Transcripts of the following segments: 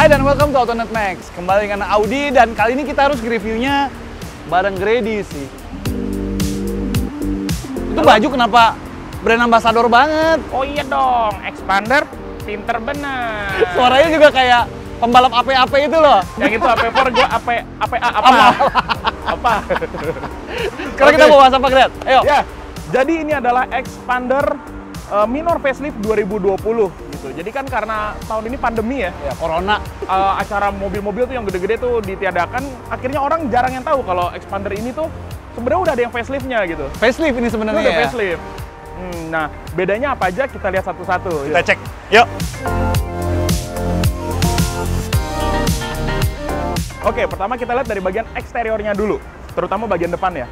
Hai dan welcome to AutoNet Max. Kembali dengan Audi dan kali ini kita harus reviewnya bareng Grady sih. Itu baju kenapa brand ambassador banget? Oh iya dong, Expander pinter bener. Suaranya juga kayak pembalap AP-AP itu loh. Yang itu AP4, gua apa? Apa? Sekarang kita mau bahas apa, Gret? Ayo. Ya, jadi ini adalah Expander minor facelift 2020 gitu. Jadi kan karena tahun ini pandemi ya, Ya, Corona. acara mobil-mobil tuh yang gede-gede tuh ditiadakan, akhirnya orang jarang yang tahu kalau Expander ini tuh sebenarnya udah ada yang faceliftnya gitu. Facelift ini Ini sebenarnya udah ya. facelift. Nah, bedanya apa aja kita lihat satu-satu. Kita cek. Yuk. Oke, pertama kita lihat dari bagian eksteriornya dulu, terutama bagian depan ya.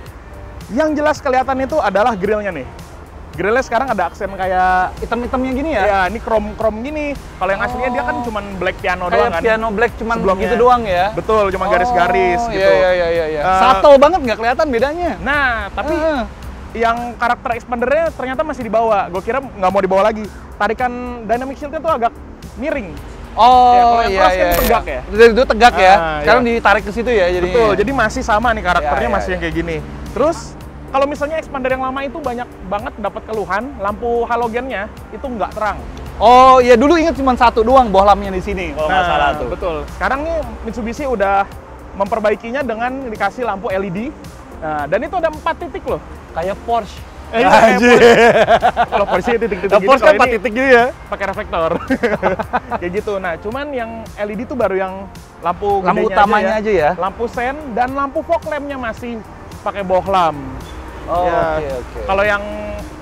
Yang jelas kelihatan itu adalah grillnya nih. Grillnya sekarang ada aksen kayak Hitam-hitamnya gini ya. ya ini chrome gini. Kalau yang aslinya dia kan cuman black piano doang Kayak kan. piano black cuman Sebelumnya. gitu doang ya. Betul, cuma garis-garis gitu. Iya. Subtle banget nggak kelihatan bedanya. Nah, tapi yang karakter expandernya ternyata masih dibawa. Gue kira nggak mau dibawa lagi. Tarikan dynamic shield-nya tuh agak miring. Ya, kalau yang cross kan tegak ya? Itu tegak ya. Sekarang iya. ditarik ke situ ya jadinya. Betul, jadi masih sama nih karakternya Ya, masih yang kayak gini. Terus kalau misalnya expander yang lama itu banyak banget dapat keluhan, lampu halogennya itu nggak terang. Oh, ya dulu inget cuma satu doang bohlamnya di sini kalau nggak salah tuh. Betul. Sekarang nih Mitsubishi udah memperbaikinya dengan dikasih lampu LED. Nah, dan itu ada 4 titik loh. Kayak Porsche. Anjir. Kalau Porsche titik-titik gini, Porsche kan kalau 4 ini titik gitu ya. pakai reflektor. Kayak gitu. Nah, cuman yang LED itu baru yang lampu Lampu gedenya utamanya aja ya. Lampu sen dan lampu fog lamp-nya masih pakai bohlam. Oh, Ya, oke. Kalau yang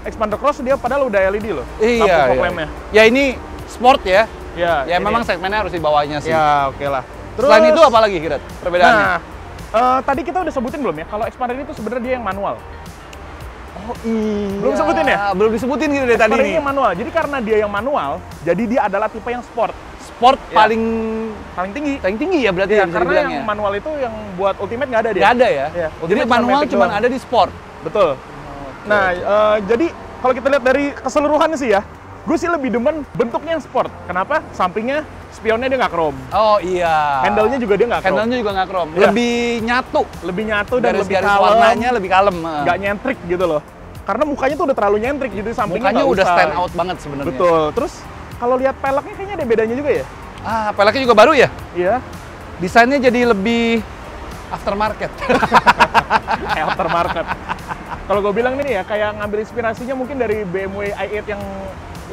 Expander Cross dia padahal udah LED loh. Iya, lampu fog iya. lamp-nya. Ya ini sport ya. Ya, Ya ini. memang segmennya harus di bawahnya sih. Ya, oke lah. Selain itu apa lagi, Kirat? Perbedaannya? Nah, tadi kita udah sebutin belum ya? Kalau Expander itu sebenarnya dia yang manual. Oh iya. Belum sebutin ya? Belum disebutin gitu dari tadi Expander nih. ini yang manual. Jadi karena dia yang manual, jadi dia adalah tipe yang sport. Sport Ya. paling Paling tinggi. ya berarti Ya, bisa karena dibilang yang ya. manual itu yang buat Ultimate nggak ada dia. Nggak ada ya? Iya, Jadi Ultimate manual matic cuma doang. ada di sport. Betul. Nah, jadi kalau kita lihat dari keseluruhan sih ya, gue sih lebih demen bentuknya yang sport. Kenapa? Sampingnya spionnya dia nggak chrome. Oh iya. Handle-nya juga dia nggak chrome. Handle-nya juga nggak chrome. Iya. Lebih nyatu. Lebih nyatu dan lebih Garis-garis kalem. warnanya lebih kalem. Nggak nyentrik gitu loh. Karena mukanya tuh udah terlalu nyentrik, jadi sampingnya Mukanya nggak udah usah. stand out banget sebenarnya. Betul. Terus kalau lihat peleknya kayaknya ada bedanya juga ya. Ah, peleknya juga baru ya? Iya. Desainnya jadi lebih aftermarket. Aftermarket. Kalau gue bilang ini ya, kayak ngambil inspirasinya mungkin dari BMW i8 yang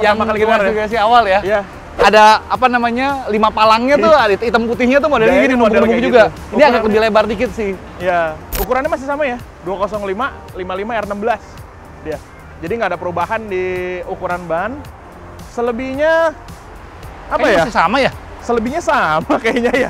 Yang pertama kali keluar ya. generasi awal ya. Iya. Ada apa namanya 5 palangnya tuh, ada hitam putihnya tuh modelnya Iya, gini ini model numpuk-numpuk kayak juga. gitu. Ini agak Ukurannya- lebih lebar dikit sih. Ya, ukurannya masih sama ya, 205, 55 R16 dia. Jadi nggak ada perubahan di ukuran ban. Selebihnya apa Kayaknya ya? masih sama ya? Selebihnya sama kayaknya ya.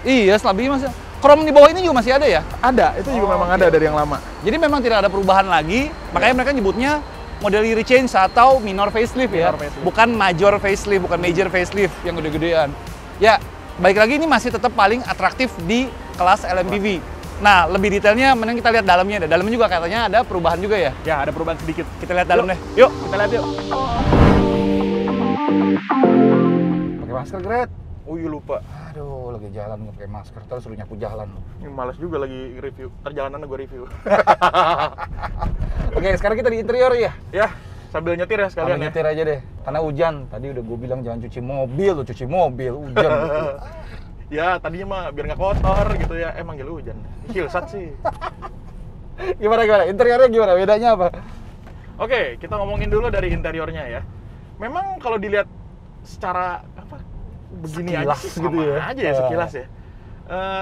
Iya, selebihnya masih. Chrome di bawah ini juga masih ada ya? Ada, itu juga memang oke, ada dari yang lama. Jadi memang tidak ada perubahan lagi, makanya mereka nyebutnya model year change atau minor facelift ya. Minor facelift. Bukan major facelift, bukan major facelift yang gede-gedean. Ya, balik lagi ini masih tetap paling atraktif di kelas LMPV. Nah, lebih detailnya mending kita lihat dalamnya. Dalamnya juga katanya ada perubahan juga ya. Ya, ada perubahan sedikit. Kita lihat dalam deh. Yuk, kita lihat yuk. Pakai masker, Gret. Oh iya lupa. Aduh, lagi jalan nggak pakai masker, terus suruh nyapu jalan. Ini males juga lagi review. Perjalanan gue review. Oke, sekarang kita di interior ya. Ya, sambil nyetir ya sekalian ya. Nyetir aja deh, karena hujan. Tadi udah gue bilang jangan cuci mobil, lo cuci mobil, hujan. Ya, tadinya mah biar nggak kotor gitu ya. Emang gila hujan. Hilsat sih. Gimana? Interiornya gimana? Bedanya apa? Oke, kita ngomongin dulu dari interiornya ya. Memang kalau dilihat secara apa begini Sekilas aja sih gitu sama ya. aja ya sekilas ya.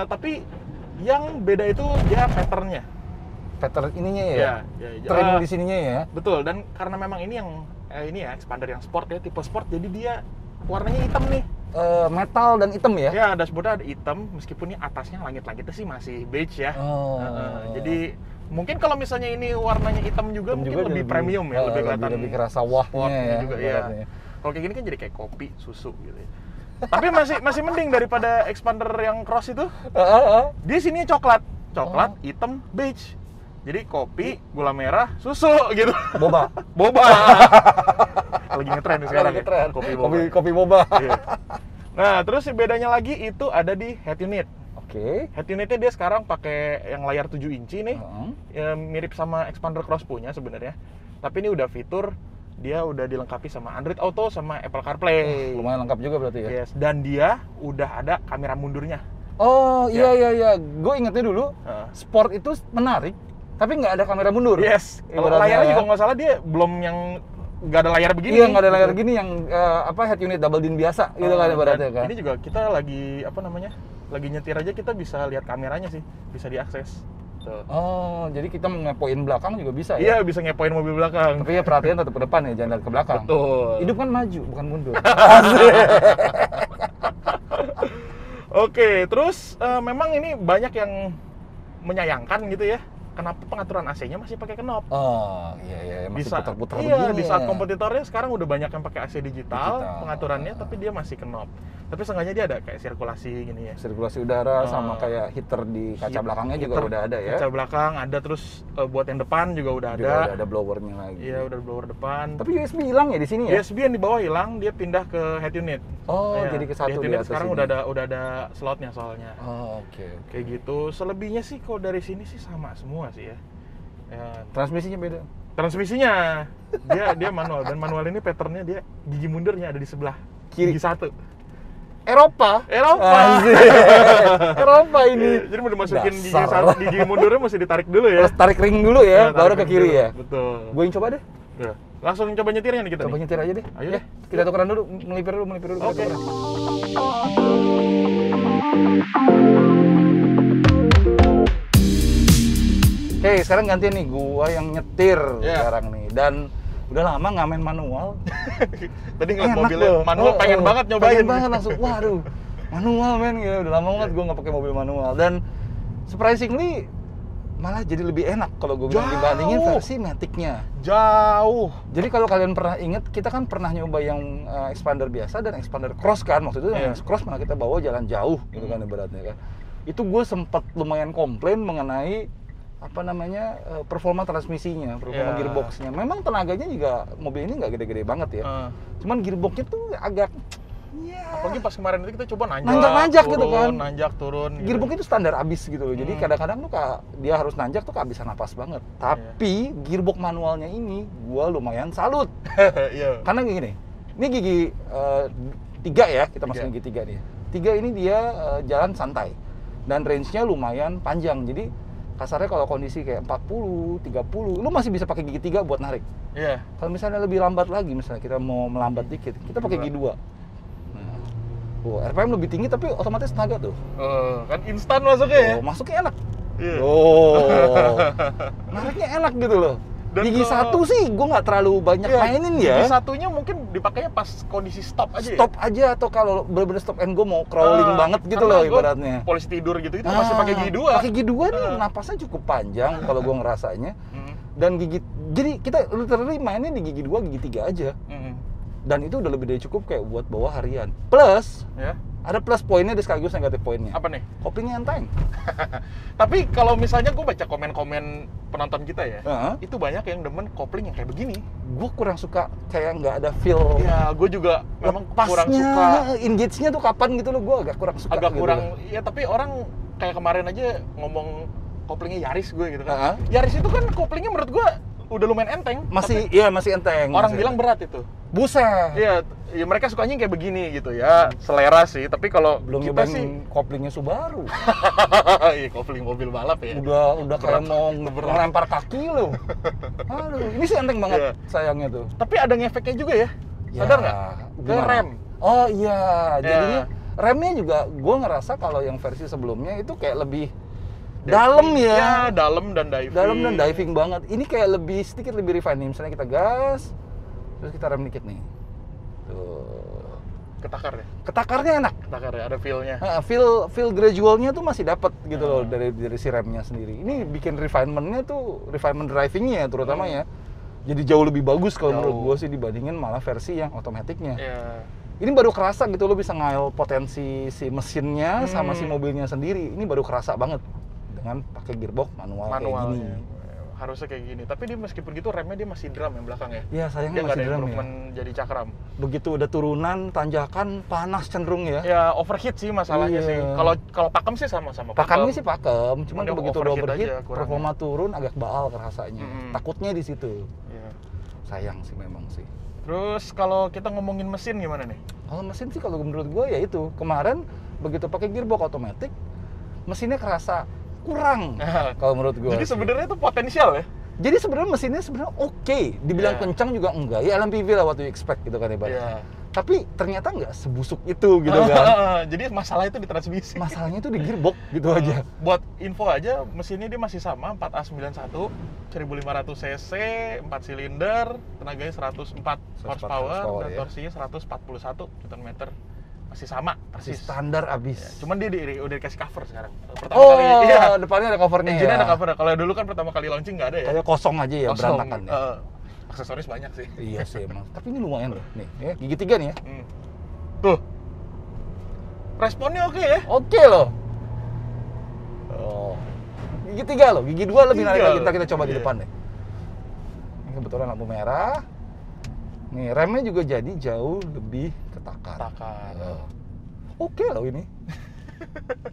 Tapi yang beda itu dia patternnya. Pattern ininya ya? Ya. Trim di sininya ya? Betul, dan karena memang ini yang ini ya Expander yang sport ya, tipe sport, jadi dia warnanya hitam nih. Metal dan hitam ya? Ya, dashboardnya ada hitam, meskipun ini atasnya langit-langitnya sih masih beige ya. Oh. Jadi mungkin kalau misalnya ini warnanya hitam juga mungkin lebih premium ya, lebih kelihatan lebih kerasa wahnya sportnya ya. juga ya. ibaratnya. Kalau kayak gini kan jadi kayak kopi, susu gitu ya. Tapi masih mending daripada Expander yang cross itu. Dia sini coklat, hitam, beige. Jadi kopi, gula merah, susu gitu. Boba. Boba. Lagi ngetren nih sekarang. Lagi ngetren. Kopi boba. Kopi boba. Iya. Nah, terus bedanya lagi itu ada di head unit. Oke. Head unitnya dia sekarang pakai yang layar 7 inci nih. Ya, mirip sama Expander Cross punya sebenarnya. Tapi ini udah fitur, dia udah dilengkapi sama Android Auto sama Apple CarPlay. Lumayan lengkap juga berarti ya. Yes, dan dia udah ada kamera mundurnya. Oh iya. Gue ingetnya dulu, Sport itu menarik, tapi nggak ada kamera mundur. Yes. Kalau layarnya juga nggak salah dia belum yang nggak ada layar begini. Iya, nggak ada layar gini yang head unit double din biasa gitu kan ibaratnya kan. Ini juga kita lagi lagi nyetir aja kita bisa lihat kameranya sih, bisa diakses. Tuh. Oh, jadi kita mau ngepoin belakang juga bisa ya? Iya, bisa ngepoin mobil belakang. Tapi ya perhatian tetap ke depan ya, jangan lihat ke belakang. Betul. Hidup kan maju, bukan mundur. Oke, terus memang ini banyak yang menyayangkan gitu ya. Kenapa pengaturan AC-nya masih pakai knob? Oh, iya, masih putar-putar iya, begini. Di saat kompetitornya sekarang udah banyak yang pakai AC digital. Pengaturannya, tapi dia masih knob. Tapi seenggaknya dia ada kayak sirkulasi gini ya. Sirkulasi udara sama kayak heater di kaca belakangnya juga udah ada ya. Kaca belakang ada, terus buat yang depan juga udah ada. Juga ada blowernya lagi. Iya, udah blower depan. Tapi USB hilang ya di sini ya? USB yang di bawah hilang, dia pindah ke head unit. Oh, ya, jadi ke satu di atas sekarang ini. udah ada slotnya soalnya. Oh, oke. Kayak gitu. Selebihnya sih kalau dari sini sih sama semua sih ya. Transmisinya beda. Transmisinya dia manual, dan manual ini patternnya dia gigi mundurnya ada di sebelah kiri. Gigi satu. Eropa ini. Jadi udah masukin gigi mundurnya mesti ditarik dulu ya. Terus tarik ring dulu ya, baru ke kiri ya. Betul. Gue yang coba deh. Udah. Langsung coba nyetirnya nih kita. Coba nyetir aja deh. Ayo ya, deh. kita tukeran dulu, melipir dulu. Oke. Oke, sekarang gantian nih, gua yang nyetir sekarang nih. Dan udah lama nggak main manual. Tadi ngeliat mobilnya manual, pengen banget nyobain. Pengen banget langsung, waduh, manual men, gitu. Udah lama banget gua nggak pakai mobil manual. Dan surprisingly malah jadi lebih enak kalau gue bilang dibandingin versi Matic-nya. Jauh. Jadi kalau kalian pernah inget, kita kan pernah nyoba yang Expander biasa dan Expander Cross kan. Waktu itu yang Cross malah kita bawa jalan jauh gitu kan ibaratnya kan. Itu gue sempat lumayan komplain mengenai performa transmisinya, performa gearboxnya. Memang tenaganya juga mobil ini nggak gede-gede banget ya. Cuman gearboxnya tuh agak apalagi pas kemarin itu kita coba nanjak gitu kan. Nanjak turun. Gearbox itu standar abis gitu loh. Jadi kadang-kadang tuh dia harus nanjak tuh kehabisan napas banget. Tapi gearbox manualnya ini gua lumayan salut. Karena gini, ini gigi 3 ya, kita masukin gigi 3 nih. 3 ini dia jalan santai. Dan range-nya lumayan panjang. Jadi kasarnya kalau kondisi kayak 40, 30, lu masih bisa pakai gigi 3 buat narik. Iya. Kalau misalnya lebih lambat lagi, misalnya kita mau melambat dikit, kita pakai gigi 2. RPM lebih tinggi tapi otomatis tenaga tuh. Kan instan masuknya ya. Masuknya enak. Iya. Nariknya enak gitu loh. Dan gigi satu sih gue nggak terlalu banyak mainin ya. Gigi satunya mungkin dipakainya pas kondisi stop aja. Stop aja atau kalau bener-bener stop and go mau crawling banget gitu loh ibaratnya. Polisi tidur gitu itu masih pakai gigi 2. Pakai gigi 2 nih napasnya cukup panjang kalau gue ngerasanya. Dan jadi kita literally mainnya di gigi 2, gigi 3 aja. Dan itu udah lebih dari cukup kayak buat bawa harian. Plus, ada plus poinnya dan sekaligus negatif poinnya. Apa nih? Koplingnya enteng. Tapi kalau misalnya gue baca komen-komen penonton kita ya, itu banyak yang demen kopling yang kayak begini. Gue kurang suka kayak nggak ada feel. Ya, gue juga memang kurang suka. Engage-nya tuh kapan gitu loh, gue agak kurang suka. Agak gitu kurang, loh. Ya tapi orang kayak kemarin aja ngomong koplingnya Yaris gue gitu kan. Yaris itu kan koplingnya menurut gue udah lumayan enteng. Masih enteng. Orang bilang berat itu. Buset. Iya, ya mereka sukanya kayak begini gitu ya. Selera sih, tapi kalau belum kita sih koplingnya Subaru. Iya, kopling mobil balap ya. Udah kayak mau ngelempar kaki loh. Aduh, ini sih enteng banget sayangnya tuh. Tapi ada ngefeknya juga ya. Sadar nggak? Ke rem. Oh iya, jadinya remnya juga gue ngerasa kalau yang versi sebelumnya itu kayak lebih dalam ya. Dalam dan diving. Dalam dan diving banget. Ini kayak sedikit lebih refine nih. Misalnya kita gas, terus kita rem dikit nih. Tuh. Ketakar ya? Ketakarnya enak. Ketakar ya, ada feel-nya. Feel gradualnya tuh masih dapat gitu loh dari si remnya sendiri. Ini bikin refinement drivingnya terutama ya. Jadi jauh lebih bagus kalau menurut gue sih dibandingin malah versi yang otomatiknya. Ini baru kerasa gitu lo bisa ngail potensi si mesinnya sama si mobilnya sendiri. Ini baru kerasa banget dengan pakai gearbox manual kayak gini. harusnya kayak gini. Tapi dia meskipun gitu remnya dia masih drum yang belakang ya. Iya, sayangnya Dia nggak masih ada drum ya. improvement jadi cakram. Begitu udah turunan, tanjakan, panas cenderung ya. Ya overheat sih masalahnya Iya. sih. Kalau pakem sih sama-sama Pakemnya sih pakem, cuman dia begitu udah overheat overheat, aja kurangnya. performa turun agak baal rasanya. Mm-mm. Takutnya di situ. Iya. Sayang sih memang sih. Terus kalau kita ngomongin mesin gimana nih? Kalau mesin sih kalau menurut gue ya itu, kemarin begitu pakai gearbox otomatis, mesinnya kerasa kurang kalau menurut gue. Jadi sebenarnya itu potensial ya? Jadi sebenarnya mesinnya sebenarnya oke, dibilang Iya. kencang juga enggak. Ya LMPV lah what you expect gitu kan ibaratnya. Iya. Tapi ternyata nggak sebusuk itu gitu kan. Jadi masalah itu di transmisi. Masalahnya itu di gearbox gitu aja. Buat info aja, mesinnya dia masih sama 4A91, 1500 cc, 4 silinder, tenaganya 104 horsepower, dan ya. torsinya 141 Nm. Masih sama, Masih persis. standar Ya, abis. cuman dia udah dikasih cover sekarang. Pertama Oh, kali, iya. depannya ada covernya Engine ya. ada cover. Kalau dulu kan pertama kali launching nggak ada ya. Kayak kosong aja ya, Kosong. berantakan ya. Aksesoris banyak sih. Iya sih emang. Tapi ini lumayan loh. Nih, ya, gigi 3 nih ya. Tuh. Responnya oke ya. Oke loh. Oh. Gigi 3 loh. Gigi 2 lebih narik lagi. Ntar kita coba di Iya. depan deh. Ini kebetulan lampu merah. Nih, remnya juga jadi jauh lebih ketakar. Takar. Oke loh ini.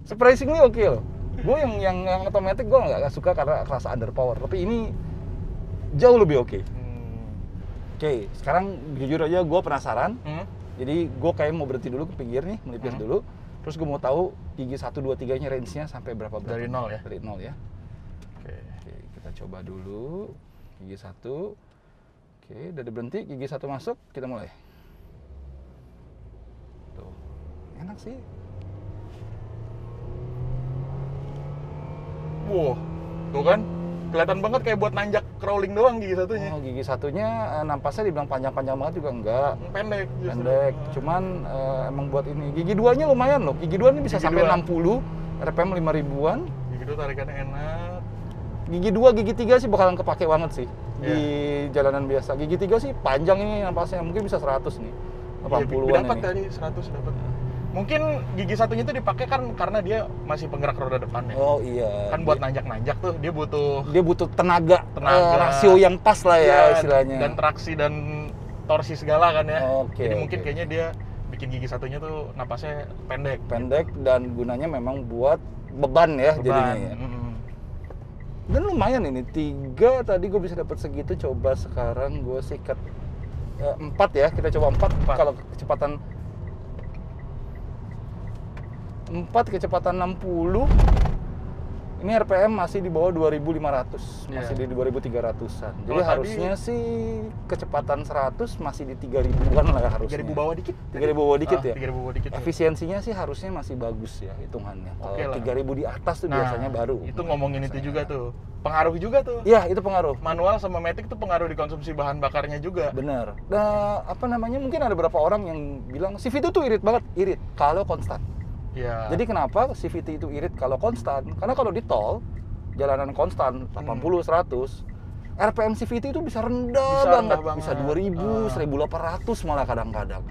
Surprisingly oke loh. Gue yang otomatis gue nggak suka karena kerasa underpower. Tapi ini jauh lebih oke. Oke, sekarang jujur aja gue penasaran. Jadi gue kayak mau berhenti dulu ke pinggir nih, melipir dulu. Terus gue mau tahu gigi 1, 2, 3 nya range-nya sampai berapa. Dari 0 ya? Dari 0 ya. Oke. Oke, kita coba dulu. Gigi 1. Oke, udah berhenti, gigi 1 masuk, kita mulai. Tuh, enak sih. Wow, tuh kan? Kelihatan banget kayak buat nanjak crawling doang gigi satunya. Oh, gigi satunya nampasnya dibilang panjang-panjang banget juga enggak. Pendek justru. Pendek, cuman emang buat ini. Gigi 2-nya lumayan loh. Gigi 2 ini bisa Gigi sampai 2. 60, RPM 5.000-an. Gigi itu tarikannya enak. Gigi 2, gigi 3 sih bakalan kepake banget sih di Iya. jalanan biasa. Gigi 3 sih panjang ini nampasnya, mungkin bisa 100 nih. 80-an dapat ini. tadi 100 dapat. Mungkin gigi satunya itu dipakai kan karena dia masih penggerak roda depannya. Oh iya. Kan buat nanjak-nanjak tuh dia butuh tenaga, Tenaga. rasio yang pas lah ya Iya, istilahnya. dan traksi dan torsi segala kan ya. Oke, Jadi oke, mungkin oke. kayaknya dia bikin gigi satunya tuh napasnya pendek. Pendek dan gunanya memang buat beban ya jadinya ya. Dan lumayan ini, 3 tadi gue bisa dapat segitu, coba sekarang gue sikat 4 ya, kita coba 4. Kalau kecepatan 4 kecepatan 60, ini RPM masih di bawah 2.500, masih di 2.300-an. Jadi Kalau harusnya sih kecepatan 100 masih di 3.000-an lah harusnya. 3.000 bawah dikit. 3.000 bawah dikit ya? 3.000 bawah dikit. Efisiensinya sih harusnya masih bagus ya hitungannya. Kalau Oke lah. 3.000 di atas tuh biasanya baru. Itu ngomongin itu juga tuh. Pengaruh juga tuh. Iya, itu pengaruh. Manual sama matic tuh pengaruh di konsumsi bahan bakarnya juga. Bener. Nah, apa namanya, mungkin ada beberapa orang yang bilang CVT tuh irit banget. Irit kalau konstan. Iya. Jadi kenapa CVT itu irit kalau konstan? Karena kalau di tol, jalanan konstan 80, 100, RPM CVT itu bisa rendah banget. Bisa 2000, 1800 malah kadang-kadang.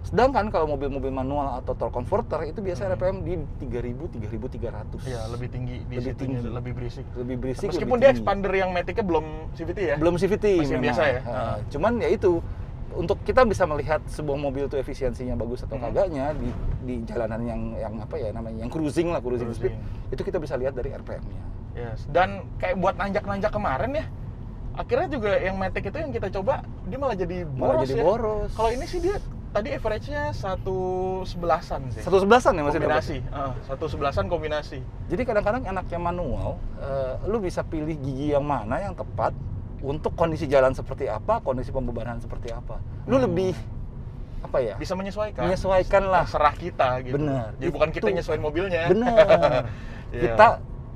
Sedangkan kalau mobil-mobil manual atau torque converter itu biasa RPM di 3000, 3300. Iya, lebih tinggi di Lebih situnya, tinggi. lebih berisik. Lebih berisik. Meskipun lebih dia tinggi. expander yang matic-nya belum CVT ya. Belum CVT Masih memang. biasa ya? Cuman ya itu, untuk kita bisa melihat sebuah mobil itu efisiensinya bagus atau kagaknya di jalanan yang apa ya namanya, yang cruising speed, itu kita bisa lihat dari RPM-nya. Yes. Dan kayak buat nanjak-nanjak kemarin ya, akhirnya juga yang matic itu yang kita coba dia malah jadi boros ya. Kalau ini sih dia tadi average-nya 1/11-an sih. 1/11-an ya masih kombinasi. 1/11-an kombinasi. Jadi kadang-kadang enaknya manual, lu bisa pilih gigi yang mana yang tepat untuk kondisi jalan seperti apa, kondisi pembebanan seperti apa. Lu lebih apa ya? Bisa menyesuaikan. Menyesuaikan lah. Terserah kita gitu. Bener. Jadi bukan kita nyesuaiin mobilnya. Bener. Iya. Kita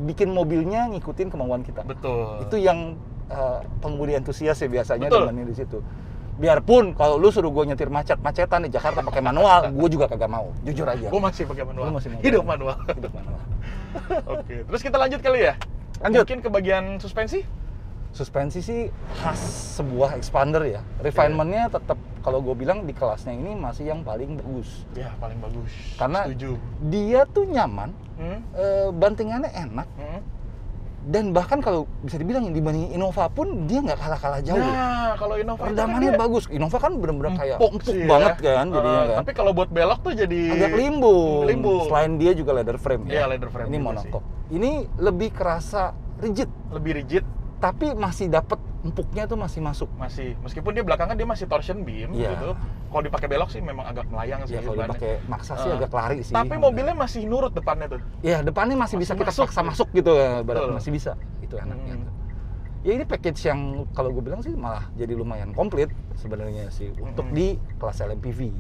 bikin mobilnya ngikutin kemauan kita. Betul. Itu yang pengemudi antusias ya biasanya Betul. demennya di situ. Biarpun kalau lu suruh gue nyetir macetan di Jakarta pakai manual, gue juga kagak mau. Jujur aja. Gue masih pakai manual. Lu masih manual. Hidup manual. Hidup manual. Oke. Terus kita lanjut kali ya? Lanjut. Mungkin ke bagian suspensi? Suspensi sih khas sebuah expander ya. Refinement-nya tetap kalau gue bilang di kelasnya ini masih yang paling bagus. Ya, paling bagus. Karena Setuju. dia tuh nyaman, Hmm? bantingannya enak, Dan bahkan kalau bisa dibilang dibanding Innova pun dia nggak kalah-kalah jauh. Nah, kalau Innova peredamannya bagus. Innova kan benar-benar kayak empuk sih, banget kan jadinya kan. Tapi kalau buat belok tuh jadi agak limbung. Selain dia juga leather frame ya. Iya, leather frame. Ini monocoque. Ini lebih kerasa rigid. Lebih rigid. Tapi masih dapat empuknya tuh masih masuk. Masih. Meskipun dia belakangan dia masih torsion beam gitu. Kalau dipakai belok sih memang agak melayang sih. Ya, kalau dipakai maksa sih agak lari sih. Tapi mobilnya masih nurut depannya tuh. Iya, depannya masih bisa kita paksa masuk gitu ya, masih bisa. Itu enaknya tuh. Ya ini package yang kalau gue bilang sih malah jadi lumayan komplit sebenarnya sih untuk di kelas LMPV.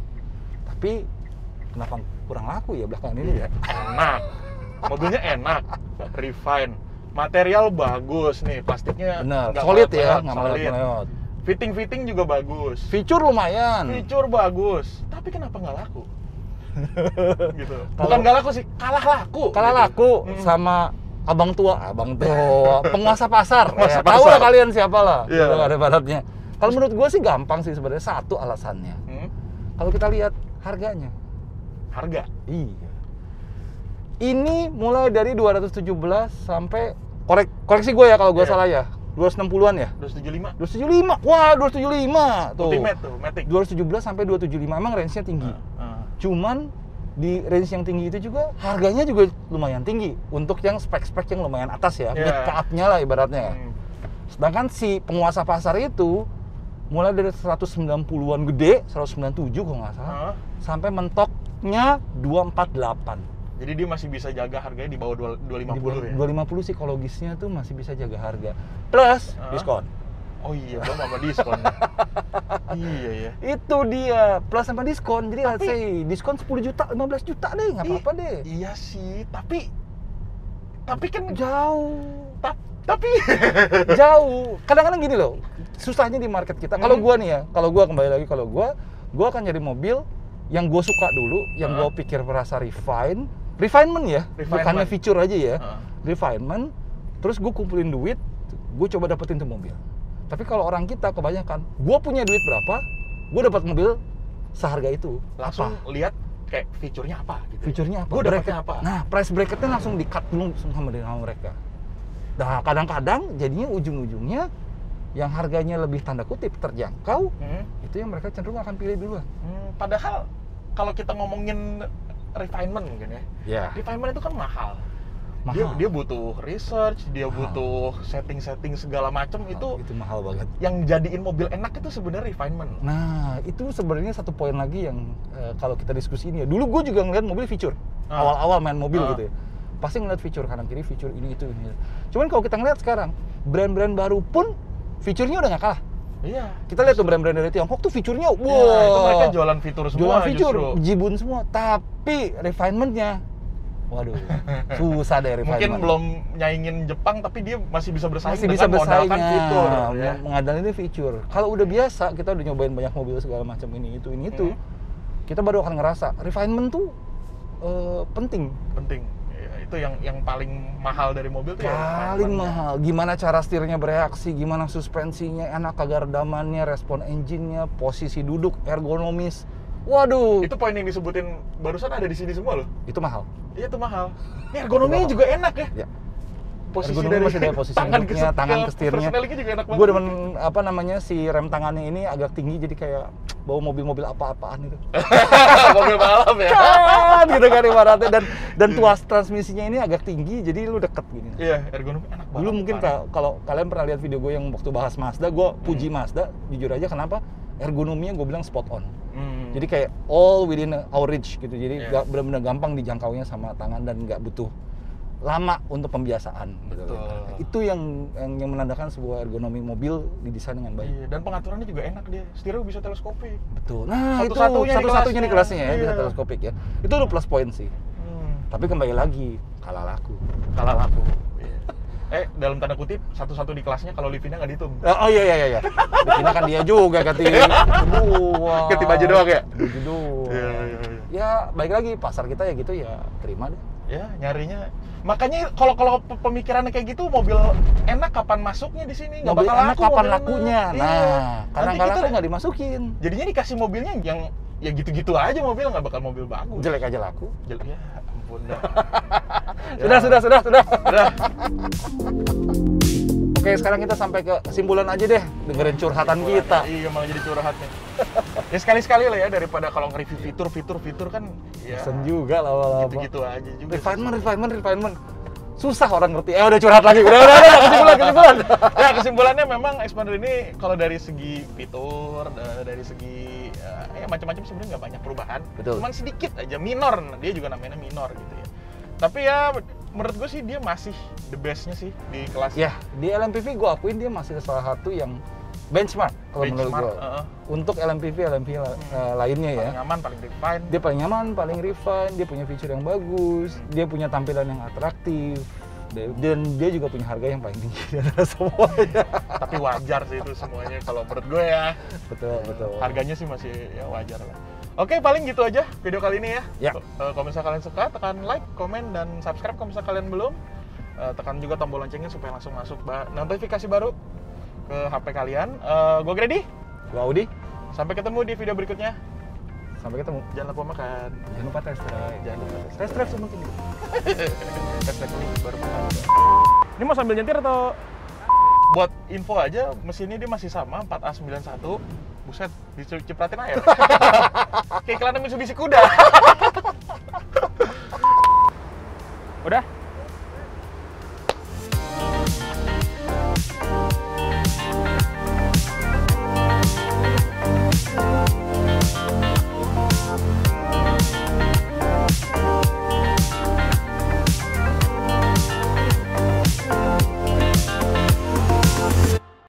Tapi kenapa kurang laku ya belakangan ini ya? Enak. Mobilnya enak. Refine. Material bagus nih, plastiknya bener, solid ya, nggak meleot-meleot. Fitting juga bagus. Fitur lumayan. Fitur bagus. Tapi kenapa nggak laku? Gitu. Bukan nggak laku sih, kalah laku. Kalah laku sama abang tua, penguasa pasar. Tahu lah kalian siapa lah. Gitu ada baratnya. Kalau menurut gue sih gampang sih sebenarnya, satu alasannya. Kalau kita lihat harganya. Harga? Iya. Ini mulai dari 217 sampai koreksi gue ya kalau gue salah ya. 260-an ya? 275. 275. Wah, 275 tuh. Ultimate tuh, Matic. 217 sampai 275 emang range-nya tinggi. Cuman di range yang tinggi itu juga harganya juga lumayan tinggi untuk yang spek-spek yang lumayan atas ya. Mid ke up-nya lah ibaratnya. Sedangkan si penguasa pasar itu mulai dari 190-an gede, 197 kalau nggak salah, sampai mentoknya 248. Jadi dia masih bisa jaga harganya di bawah 250 ya? 250 psikologisnya tuh masih bisa jaga harga. Plus diskon. Oh iya, belum sama diskon. Iya ya. Itu dia, plus sama diskon. Jadi let's say diskon 10 juta, 15 juta deh, nggak apa-apa deh. Iya sih, tapi kan jauh. Tapi jauh. Kadang-kadang gini loh, susahnya di market kita. Kalau gua nih ya, kalau gua kembali lagi, kalau gua akan nyari mobil yang gue suka dulu, yang gue pikir merasa refinement ya, bukannya feature aja ya, refinement. Terus gue kumpulin duit, gue coba dapetin tuh mobil. Tapi kalau orang kita kebanyakan, gue punya duit berapa, gue dapat mobil seharga itu. Langsung lihat kayak fiturnya apa gitu. Fiturnya apa? Gue dapetnya apa? Nah, price bracketnya langsung di-cut dulu sama mereka. Nah, kadang-kadang jadinya ujung-ujungnya yang harganya lebih tanda kutip terjangkau, itu yang mereka cenderung akan pilih duluan. Padahal kalau kita ngomongin refinement mungkin ya, refinement itu kan mahal. Dia butuh research, dia butuh setting segala macam, itu mahal banget. Yang jadiin mobil enak itu sebenarnya refinement. Nah, itu sebenarnya satu poin lagi yang kalau kita diskusi ini ya. Dulu gue juga ngeliat mobil feature. Awal-awal main mobil gitu ya. Pasti ngeliat feature kanan kiri, feature ini itu ini. Cuman kalau kita ngeliat sekarang, brand-brand baru pun fiturnya udah nggak kalah. Iya. Kita lihat tuh brand-brand dari Tiongkok tuh fiturnya, wow. Ya, itu mereka jualan fitur semua. Jualan fitur, jibun semua. Tapi refinementnya, waduh, susah deh refinement. Mungkin belum nyaingin Jepang, tapi dia masih bisa bersaing mengandalkan fitur. Ya. Mengandalkan fitur. Kalau udah biasa, kita udah nyobain banyak mobil segala macam ini itu, kita baru akan ngerasa refinement tuh penting. Itu yang paling mahal dari mobil tuh paling mahal. Gimana cara setirnya bereaksi, gimana suspensinya enak, kegardamannya, respon engine-nya, posisi duduk, ergonomis. Waduh. Itu poin yang disebutin barusan ada di sini semua loh. Itu mahal. Iya, itu mahal. Ini ergonominya juga enak ya. Posisi ergonomi dari masih ada posisi duduknya, tangan ke setirnya. Juga enak banget. Gue demen si rem tangannya ini agak tinggi, jadi kayak bawa mobil-mobil apa-apaan itu. Mobil balap ya. Kan gitu kan ibaratnya, dan tuas transmisinya ini agak tinggi, jadi lu deket gini. Iya, ergonomi enak banget. Dulu mungkin kalau kalian pernah lihat video gue yang waktu bahas Mazda, gue puji Mazda, jujur aja kenapa? Ergonominya gue bilang spot on. Jadi kayak all within our reach gitu. Jadi benar-benar gampang dijangkaunya sama tangan dan nggak butuh lama untuk pembiasaan. Gitu. Itu yang menandakan sebuah ergonomi mobil didesain dengan baik. Iya, dan pengaturannya juga enak dia. Setirnya bisa teleskopik. Betul. Nah, satu-satunya nih kelasnya ya, bisa teleskopik ya. Itu udah plus poin sih. Tapi kembali lagi, kalah laku. Dalam tanda kutip, satu-satu di kelasnya kalau Livina nggak dihitung. Oh iya. Livina kan dia juga ganti kedua. Ganti baju doang ya? Baju doang. Iya. Ya, baik lagi, pasar kita ya gitu ya, terima deh. Ya, nyarinya. Makanya kalau pemikirannya kayak gitu, mobil enak kapan masuknya di sini? Nggak bakal enak laku kapan lakunya. Nah, karena kita nggak dimasukin. Jadinya dikasih mobilnya yang ya gitu-gitu aja, mobil nggak bakal mobil bagus. Jelek aja laku. Jelek ya. ampun dah. Sudah. Udah. Oke, sekarang kita sampai ke kesimpulan aja deh, dengerin curhatan kita. Iya, malah jadi curhat nih. Ya sekali-sekali lah ya, daripada kalau nge-review fitur kan ya Bosen juga lama-lama. gitu-gitu aja juga. Refinement. Susah orang ngerti. Udah curhat lagi. Udah, kesimpulan. Ya, kesimpulannya memang Expander ini kalau dari segi fitur, dari segi ya macam-macam sebenarnya nggak banyak perubahan. Betul. Cuman sedikit aja minor. Dia juga namanya minor gitu ya. Tapi ya menurut gue sih dia masih the best-nya sih di kelas. Ya, di LMPV gue akuin dia masih salah satu yang benchmark kalau menurut gue. Untuk LMPV lainnya ya. Paling nyaman, paling refine. Dia paling nyaman, paling refine, dia punya feature yang bagus, dia punya tampilan yang atraktif, dan dia juga punya harga yang paling tinggi di antara semuanya. Tapi wajar sih itu semuanya kalau menurut gue ya. Betul. Harganya sih masih ya wajar lah. Oke, paling gitu aja video kali ini ya. Ya. Kalau misalnya kalian suka, tekan like, komen, dan subscribe kalau misalnya kalian belum. Tekan juga tombol loncengnya supaya langsung masuk notifikasi baru ke HP kalian. Gue Grady. Gue Audi. Sampai ketemu di video berikutnya. Sampai ketemu. Jangan lupa makan. Jangan lupa test drive. Jangan lupa Test drive semua ini. Test drive ini baru makan. Ini mau sambil nyetir atau? Buat info aja, mesinnya dia masih sama 4A91. Buset, dicipratin air. Kayak iklan Mitsubishi kuda. Udah?